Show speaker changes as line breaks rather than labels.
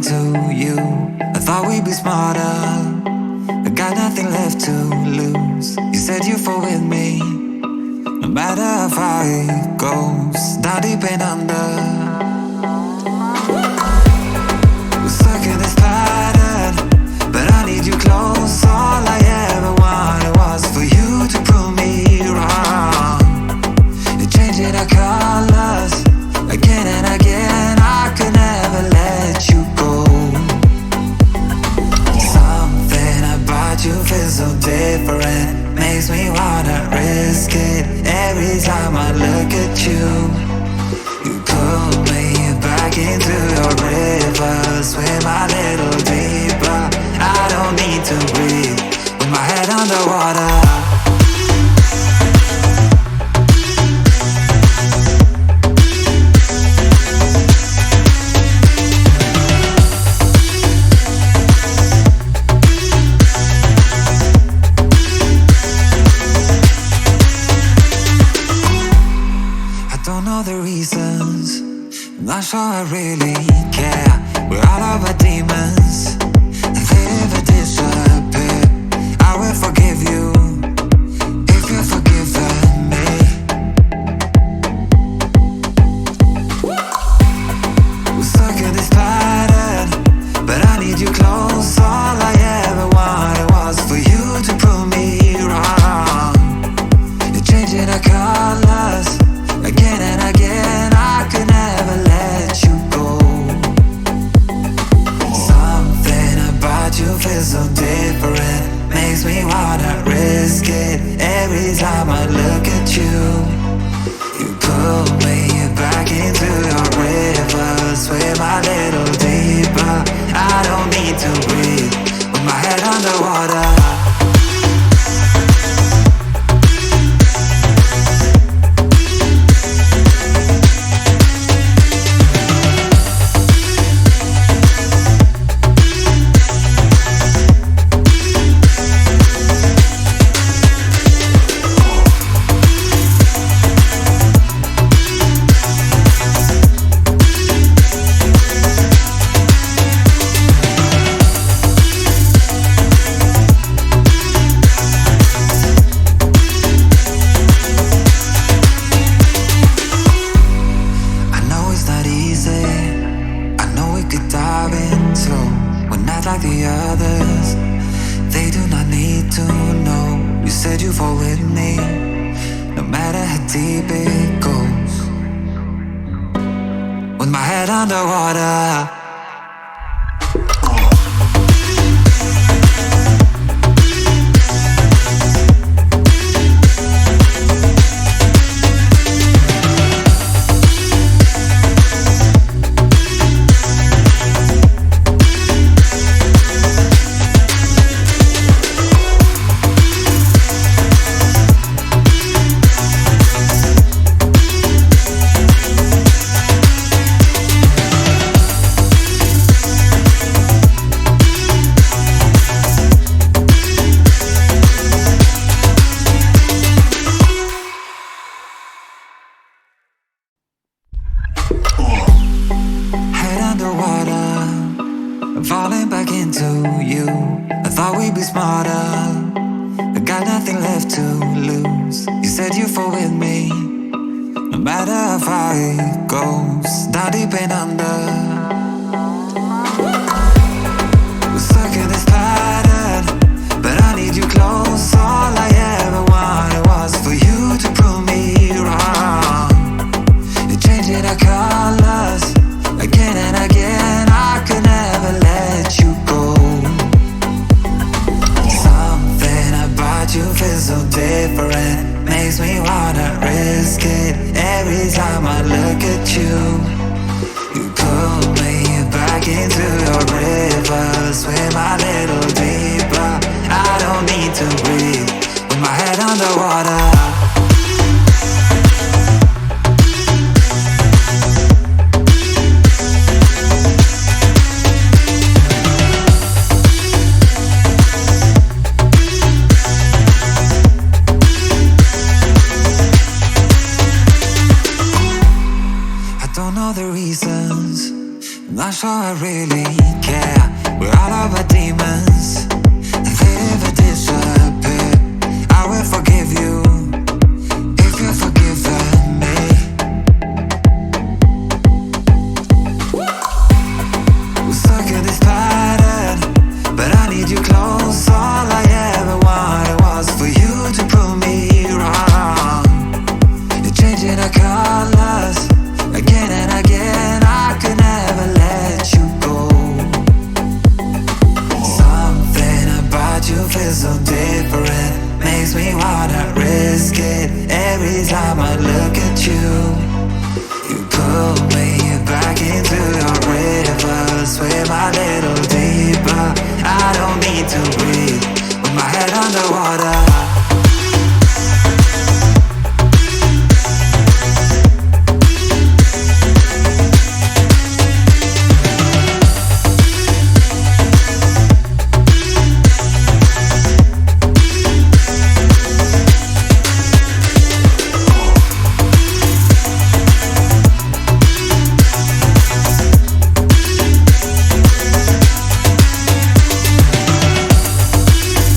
into you. I thought we'd be smarter, I got nothing left to lose. You said you fall with me, no matter how far it goes. Down deep and under, we're stuck in this pattern, but I need you close. All I ever wanted was for you to prove me wrong. You're changing our colors again and again. I could never let you go. Something about you feels so different, makes me wanna risk it. Every time I look at you, you pull me back into your river. Swim a little deeper, I don't need to breathe with my head underwater. Not sure I really care. We're all of our demons, and they never disappear. I will forgive you if you've forgiven me. We're stuck in this pattern, but I need you close. All I ever wanted was for you to prove me wrong. You're changing our colors again and again. I could never let you go. Something about you feels so different, makes me wanna risk it. Every time I look at you, you pull me back into your river. Swim a little deeper, I don't need to breathe with my head underwater. Like the others, they do not need to know. You said you fall with me, no matter how deep it goes. With my head underwater. Falling back into you. I thought we'd be smarter, I got nothing left to lose. You said you fall with me, no matter how far it goes. Down deep and under, we're stuck in this pattern, but I need you close. All I ever wanted was for you to prove me wrong. You're changing our colors again and again. I could never let you go. Something about you feels so different, makes me wanna risk it. Every time I look at you, you pull me back into your river. Swim a little deeper, I don't need to breathe with my head underwater. Not sure I really care. We're all of our demons, they never disappear. I will forgive you if you've forgiven me. We're stuck in this pattern, but I need you close. All I ever wanted was for you to prove me wrong. You're changing our colors again and again. I could never let you go. Something about you feels so different, makes me wanna risk it every time I look at you. You pull me back into your river, swim a little deeper. I don't need to breathe with my head underwater.